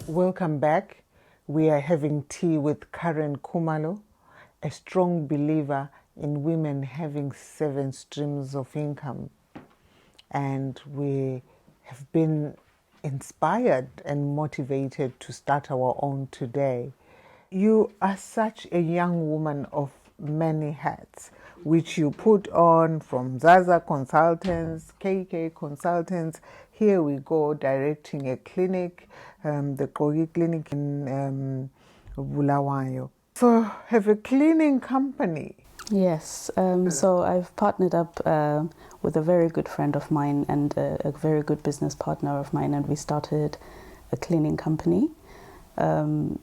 Welcome back. We are having tea with Karen Kumalo, a strong believer in women having 7 streams of income. And we have been inspired and motivated to start our own today. You are such a young woman of many hats, which you put on from Zaza Consultants, KK Consultants. Here we go, directing a clinic, the Kogi Clinic in Bulawayo. So have a cleaning company. Yes, so I've partnered up with a very good friend of mine and a very good business partner of mine, and we started a cleaning company. And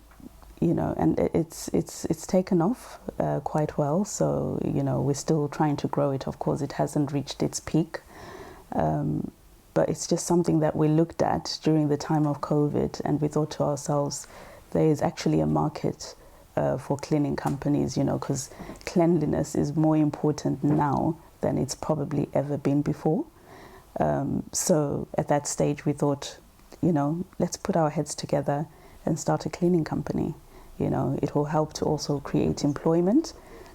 it's taken off quite well. So we're still trying to grow it. Of course, it hasn't reached its peak, but it's just something that we looked at during the time of COVID, and we thought to ourselves, there is actually a market for cleaning companies, because cleanliness is more important now than it's probably ever been before. So at that stage, we thought, let's put our heads together and start a cleaning company. It will help to also create employment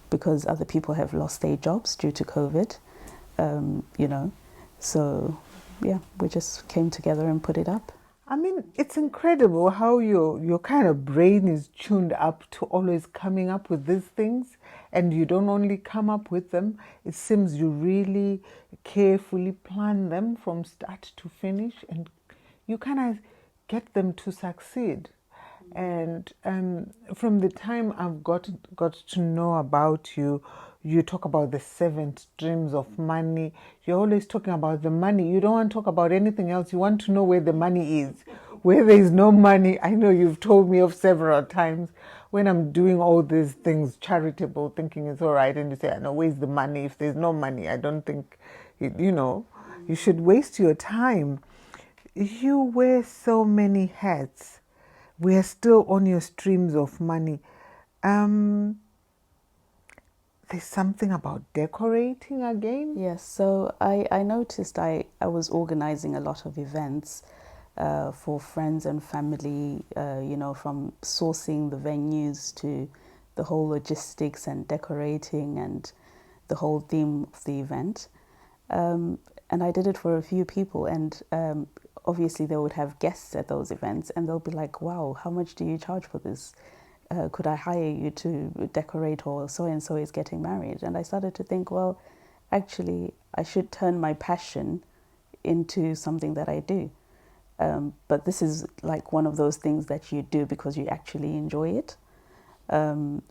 because other people have lost their jobs due to COVID, So, yeah, we just came together and put it up. I mean, it's incredible how your kind of brain is tuned up to always coming up with these things, and you don't only come up with them, it seems you really carefully plan them from start to finish, and you kind of get them to succeed. And from the time I've got to know about you, you talk about the 7 streams of money. You're always talking about the money. You don't want to talk about anything else. You want to know where the money is. Where there is no money, I know you've told me of several times when I'm doing all these things charitable, thinking it's all right, and you say, I know, where's the money? If there's no money, I don't think, you should waste your time. You wear so many hats. We are still on your streams of money. There's something about decorating again? Yes, so I noticed I was organizing a lot of events for friends and family, from sourcing the venues to the whole logistics and decorating and the whole theme of the event. And I did it for a few people, and obviously they would have guests at those events, and they'll be like, wow, how much do you charge for this? Could I hire you to decorate, or so-and-so is getting married? And I started to think, well, actually, I should turn my passion into something that I do. But this is like one of those things that you do because you actually enjoy it.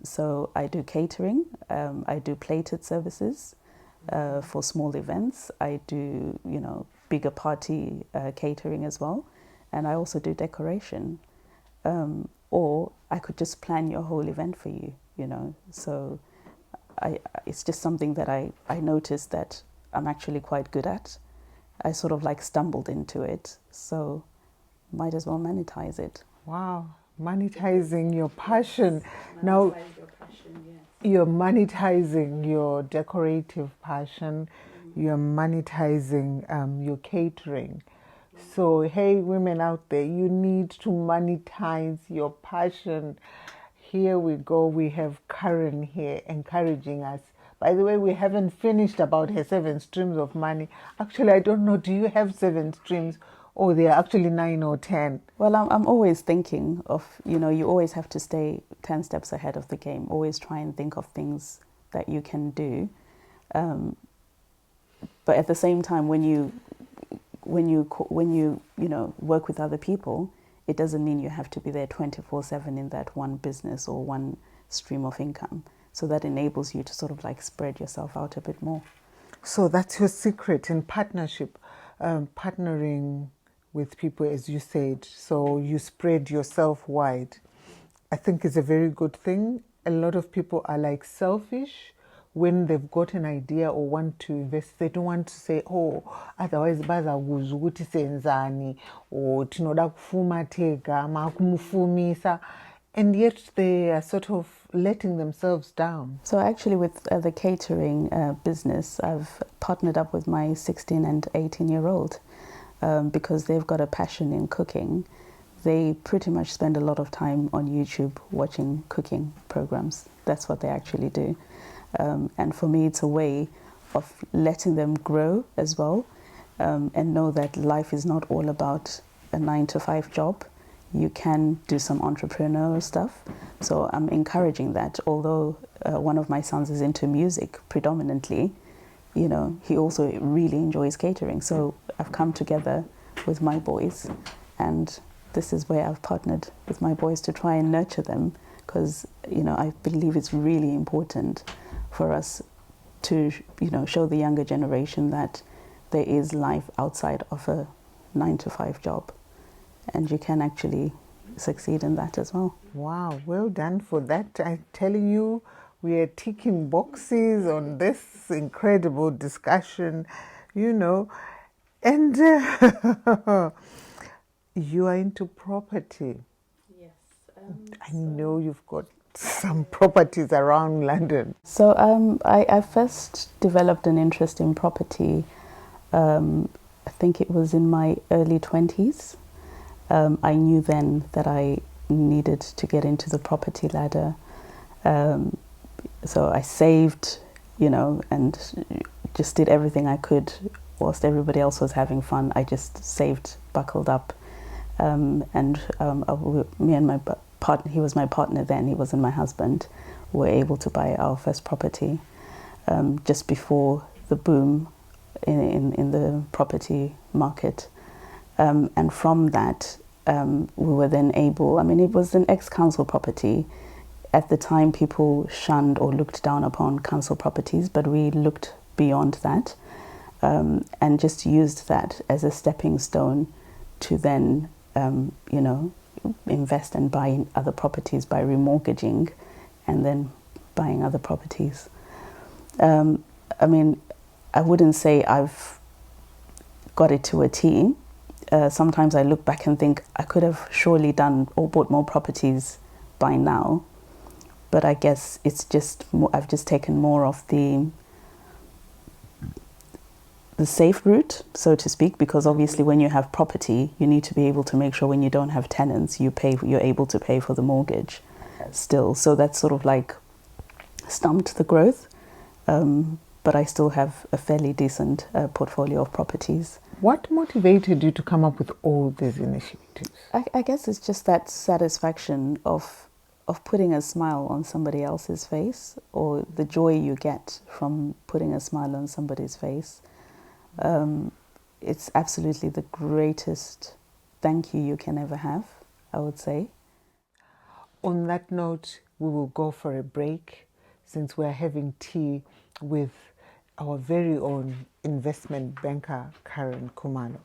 So I do catering, I do plated services for small events. I do, bigger party catering as well. And I also do decoration. Or I could just plan your whole event for you, So it's just something that I noticed that I'm actually quite good at. I sort of like stumbled into it, so might as well monetize it. Wow, monetizing your passion. Now, you're monetizing your decorative passion, you're monetizing your catering. So, hey, women out there, you need to monetize your passion. Here we go. We have Karen here encouraging us. By the way, we haven't finished about her 7 streams of money. Actually, I don't know. Do you have 7 streams? Or they are actually 9 or 10? Well, I'm always thinking of, you always have to stay 10 steps ahead of the game. Always try and think of things that you can do. But at the same time, when you work with other people, it doesn't mean you have to be there 24/7 in that one business or one stream of income. So that enables you to sort of like spread yourself out a bit more. So that's your secret in partnership, partnering with people, as you said. So you spread yourself wide. I think it's a very good thing. A lot of people are like selfish. When they've got an idea or want to invest, they don't want to say, oh, otherwise bazakuzwa ukuthi senzani, or tinoda kufuma tega makumufumisa, and yet they are sort of letting themselves down. So actually with the catering business, I've partnered up with my 16 and 18-year-old because they've got a passion in cooking. they pretty much spend a lot of time on YouTube watching cooking programs. That's what they actually do. And for me, it's a way of letting them grow as well, and know that life is not all about a 9-to-5 job. You can do some entrepreneurial stuff. So I'm encouraging that. Although one of my sons is into music predominantly, you know, he also really enjoys catering. So I've come together with my boys, and this is where I've partnered with my boys to try and nurture them, because, you know, I believe it's really important for us to, you know, show the younger generation that there is life outside of a 9-to-5 job, and you can actually succeed in that as well. Wow, well done for that. I'm telling you, we are ticking boxes on this incredible discussion, you know, and you are into property. Yes. I know you've got some properties around London. So I first developed an interest in property, I think it was in my early 20s. I knew then that I needed to get into the property ladder. So I saved, you know, and just did everything I could whilst everybody else was having fun. I just saved, buckled up, me and my partner, he was my partner then, he wasn't my husband, were able to buy our first property just before the boom in the property market. And from that, we were then able, I mean, it was an ex-council property. At the time, people shunned or looked down upon council properties, but we looked beyond that, and just used that as a stepping stone to then, you know, invest and buy in other properties by remortgaging and then buying other properties. I mean, I wouldn't say I've got it to a T. Sometimes I look back and think I could have surely done or bought more properties by now, but I guess it's just I've just taken more of the safe route, so to speak, because obviously when you have property, you need to be able to make sure when you don't have tenants, you're able to pay for the mortgage still. So that's sort of like stumped the growth, but I still have a fairly decent portfolio of properties. What motivated you to come up with all these initiatives? I guess it's just that satisfaction of putting a smile on somebody else's face, or the joy you get from putting a smile on somebody's face. It's absolutely the greatest thank you can ever have, I would say. On that note, we will go for a break, since we're having tea with our very own investment banker, Karen Kumalo.